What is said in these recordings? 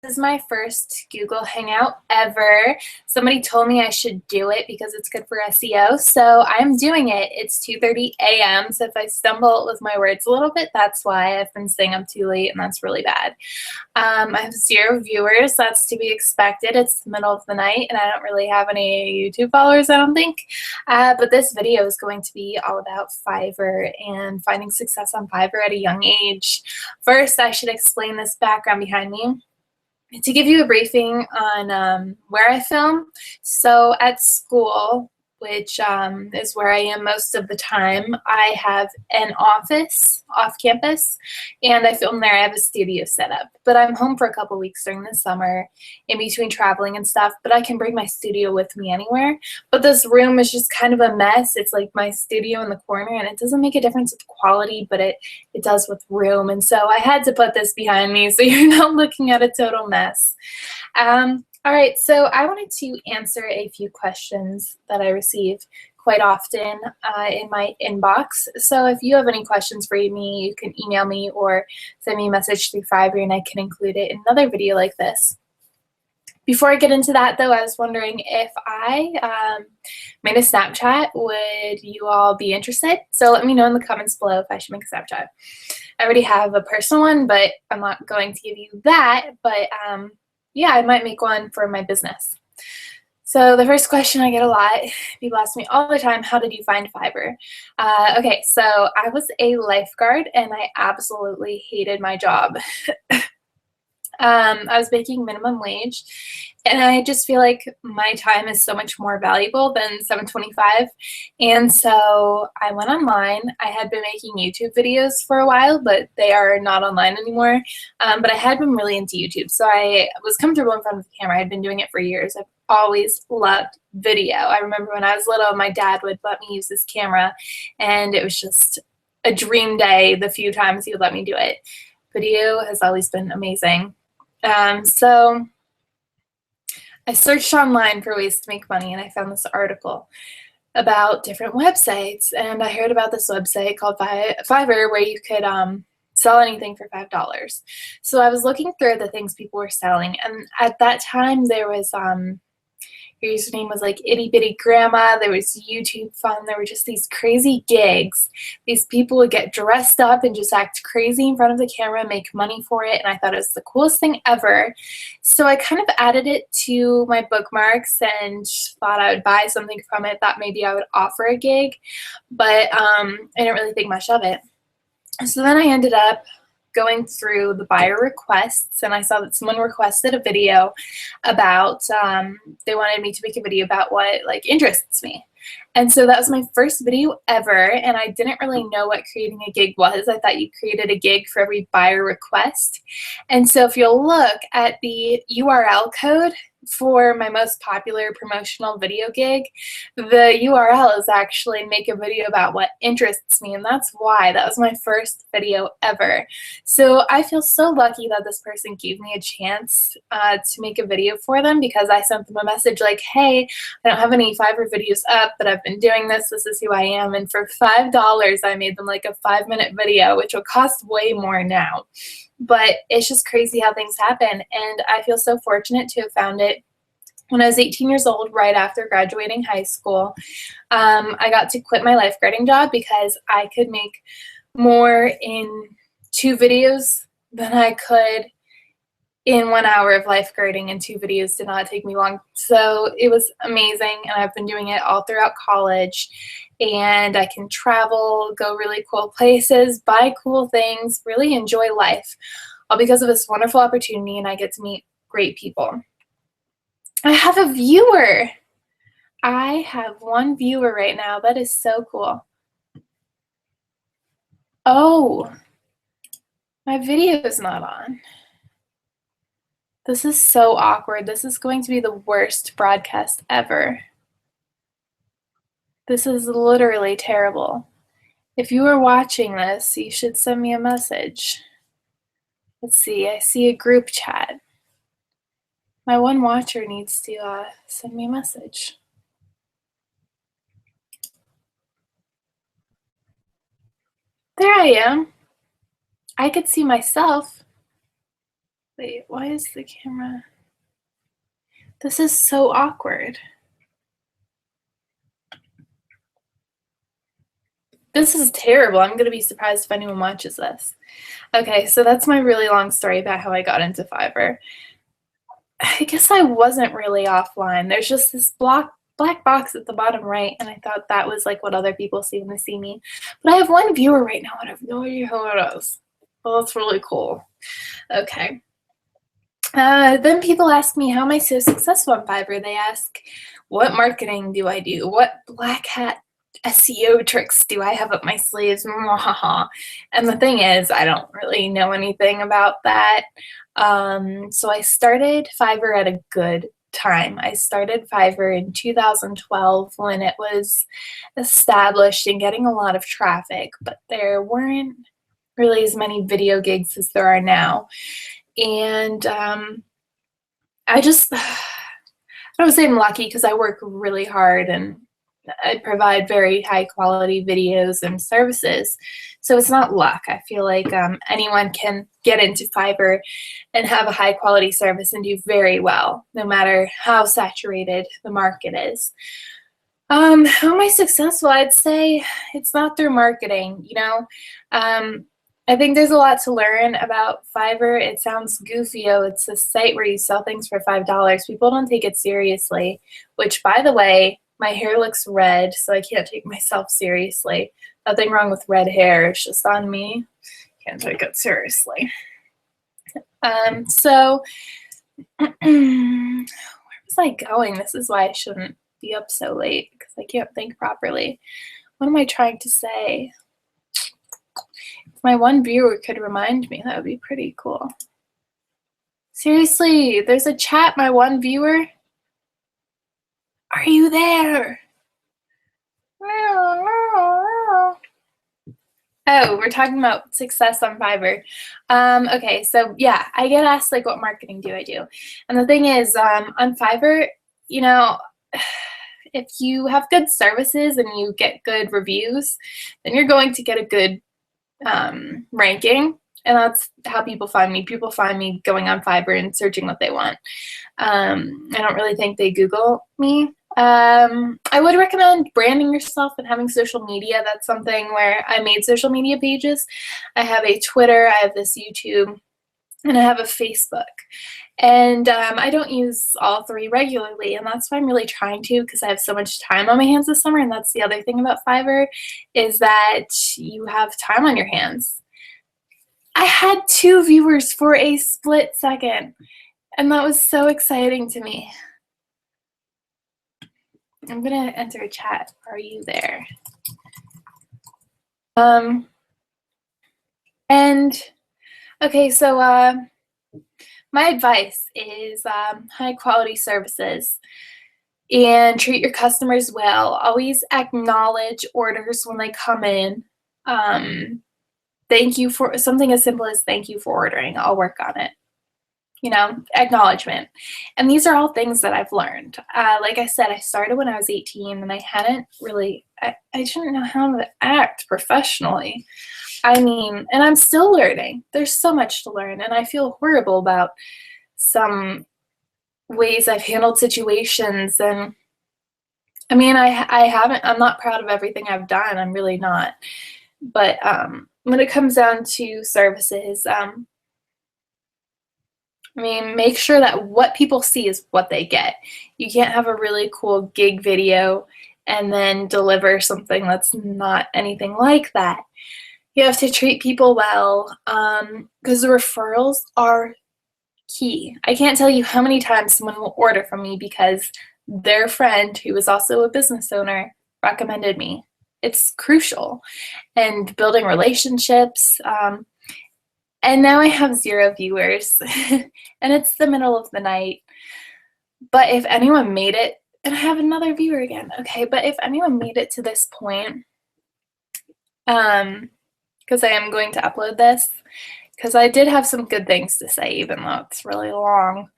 is my first Google Hangout ever. Somebody told me I should do it because it's good for SEO, so I'm doing it. It's 2:30 a.m., so if I stumble with my words a little bit, that's why. I've been staying up too late, and that's really bad. I have 0 viewers. That's to be expected. It's the middle of the night, and I don't really have any YouTube followers, I don't think. But this video is going to be all about Fiverr and finding success on Fiverr at a young age. First, I should explain this background behind me. To give you a briefing on where I film, so at school, which is where I am most of the time, I have an office off campus, and I film there. I have a studio set up, but I'm home for a couple weeks during the summer in between traveling and stuff, but I can bring my studio with me anywhere. But this room is just kind of a mess. It's like my studio in the corner, and it doesn't make a difference with quality, but it does with room. And so I had to put this behind me so you're not looking at a total mess. All right, so I wanted to answer a few questions that I receive quite often in my inbox. So if you have any questions for me, you can email me or send me a message through Fiverr, and I can include it in another video like this. Before I get into that, though, I was wondering if I made a Snapchat, would you all be interested? So let me know in the comments below if I should make a Snapchat. I already have a personal one, but I'm not going to give you that. But yeah, I might make one for my business. So the first question I get a lot, people ask me all the time, how did you find Fiverr? Okay, so I was a lifeguard, and I absolutely hated my job. I was making minimum wage, and I just feel like my time is so much more valuable than $7.25. And so I went online. I had been making YouTube videos for a while, but they are not online anymore. But I had been really into YouTube, so I was comfortable in front of the camera. I'd been doing it for years. I've always loved video. I remember when I was little, my dad would let me use this camera, and it was just a dream day the few times he would let me do it. Video has always been amazing. So I searched online for ways to make money, and I found this article about different websites, and I heard about this website called Fiverr where you could sell anything for $5. So I was looking through the things people were selling, and at that time there was your username was like Itty Bitty Grandma. There was YouTube Fun. There were just these crazy gigs. These people would get dressed up and just act crazy in front of the camera and make money for it, and I thought it was the coolest thing ever. So I kind of added it to my bookmarks and thought I would buy something from it, thought maybe I would offer a gig, but I didn't really think much of it. So then I ended up going through the buyer requests, and I saw that someone requested a video about, they wanted me to make a video about what interests me. And so that was my first video ever, and I didn't really know what creating a gig was. I thought you created a gig for every buyer request. And so if you'll look at the URL code for my most popular promotional video gig, the URL is actually make a video about what interests me, and that's why that was my first video ever. So I feel so lucky that this person gave me a chance to make a video for them, because I sent them a message like, hey, I don't have any Fiverr videos up, but I've been doing this. This is who I am. And for $5, I made them like a 5-minute video, which will cost way more now. But it's just crazy how things happen, and I feel so fortunate to have found it when I was 18 years old, right after graduating high school. I got to quit my lifeguarding job because I could make more in 2 videos than I could in 1 hour of lifeguarding, and 2 videos did not take me long. So it was amazing, and I've been doing it all throughout college, and I can travel, go really cool places, buy cool things, really enjoy life, all because of this wonderful opportunity, and I get to meet great people. I have a viewer. I have 1 viewer right now. That is so cool. Oh, my video is not on. This is so awkward. This is going to be the worst broadcast ever. This is literally terrible. If you are watching this, you should send me a message. Let's see. I see a group chat. My 1 watcher needs to send me a message. There I am. I could see myself. Wait, why is the camera? This is so awkward. This is terrible. I'm going to be surprised if anyone watches this. Okay, so that's my really long story about how I got into Fiverr. I guess I wasn't really offline. There's just this black box at the bottom right, and I thought that was like what other people see when they see me. But I have one viewer right now, and I have no idea who it is. Well, that's really cool. Okay. Then people ask me, how am I so successful on Fiverr? They ask, what marketing do I do? What black hat SEO tricks do I have up my sleeves? And the thing is, I don't really know anything about that. So I started Fiverr at a good time. I started Fiverr in 2012 when it was established and getting a lot of traffic, but there weren't really as many video gigs as there are now. And I would say I'm lucky because I work really hard and I provide very high quality videos and services. So it's not luck. I feel like anyone can get into Fiverr and have a high quality service and do very well, no matter how saturated the market is. How am I successful? I'd say it's not through marketing, you know. I think there's a lot to learn about Fiverr. It sounds goofy. Oh, it's a site where you sell things for $5. People don't take it seriously, which, by the way, my hair looks red, so I can't take myself seriously. Nothing wrong with red hair. It's just on me. Can't take it seriously. So where was I going? This is why I shouldn't be up so late, because I can't think properly. What am I trying to say? If my one viewer could remind me, that would be pretty cool. Seriously, there's a chat, my one viewer. Are you there? Oh, we're talking about success on Fiverr. Okay, so yeah, I get asked like, what marketing do I do? And the thing is, on Fiverr, you know, if you have good services and you get good reviews, then you're going to get a good ranking. And that's how people find me. People find me going on Fiverr and searching what they want. I don't really think they Google me. I would recommend branding yourself and having social media. That's something where I made social media pages. I have a Twitter, I have this YouTube, and I have a Facebook. And I don't use all three regularly, and that's why I'm really trying to, because I have so much time on my hands this summer. And that's the other thing about Fiverr, is that you have time on your hands. I had 2 viewers for a split second, and that was so exciting to me. I'm gonna enter a chat. Are you there? And okay, so my advice is high quality services and treat your customers well. Always acknowledge orders when they come in. Thank you for something as simple as thank you for ordering. I'll work on it. You know, acknowledgement. And these are all things that I've learned. Like I said, I started when I was 18 and I hadn't really, I didn't know how to act professionally. I mean, and I'm still learning. There's so much to learn, and I feel horrible about some ways I've handled situations. And I mean, I'm not proud of everything I've done. I'm really not. But when it comes down to services, I mean, make sure that what people see is what they get. You can't have a really cool gig video and then deliver something that's not anything like that. You have to treat people well, because the referrals are key. I can't tell you how many times someone will order from me because their friend, who is also a business owner, recommended me. It's crucial. And building relationships. And now I have 0 viewers, and it's the middle of the night. But if anyone made it, and I have another viewer again, okay, but if anyone made it to this point, because I am going to upload this, because I did have some good things to say, even though it's really long.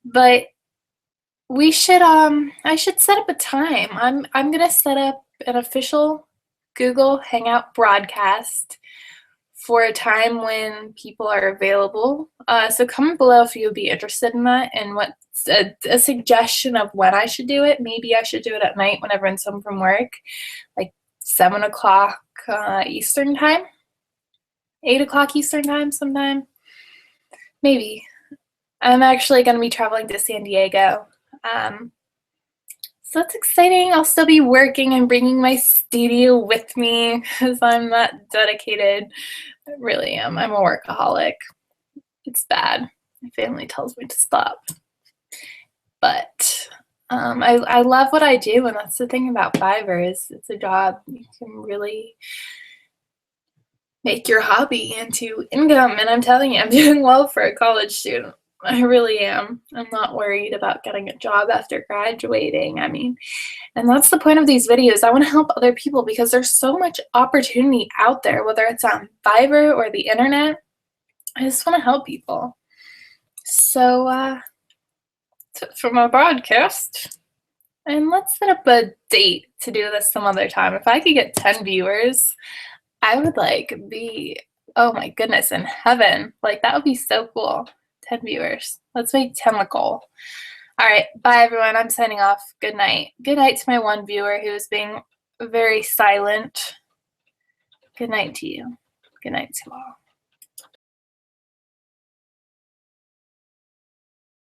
But we should, I should set up a time. I'm gonna set up an official Google Hangout broadcast for a time when people are available. So comment below if you would be interested in that and what's a suggestion of when I should do it. Maybe I should do it at night when everyone's home from work, like 7 o'clock Eastern time, 8 o'clock Eastern time sometime. Maybe. I'm actually going to be traveling to San Diego. So that's exciting. I'll still be working and bringing my studio with me because I'm that dedicated. I really am. I'm a workaholic. It's bad. My family tells me to stop. But I love what I do, and that's the thing about Fiverr is it's a job you can really make your hobby into income. And I'm telling you, I'm doing well for a college student. I really am. I'm not worried about getting a job after graduating. I mean, and that's the point of these videos. I want to help other people because there's so much opportunity out there, whether it's on Fiverr or the internet. I just want to help people. So that's it for my broadcast. And let's set up a date to do this some other time. If I could get 10 viewers, I would like be, oh my goodness, in heaven. Like that would be so cool. 10 viewers. Let's make 10 a goal. All right. Bye, everyone. I'm signing off. Good night. Good night to my one viewer who is being very silent. Good night to you. Good night to all.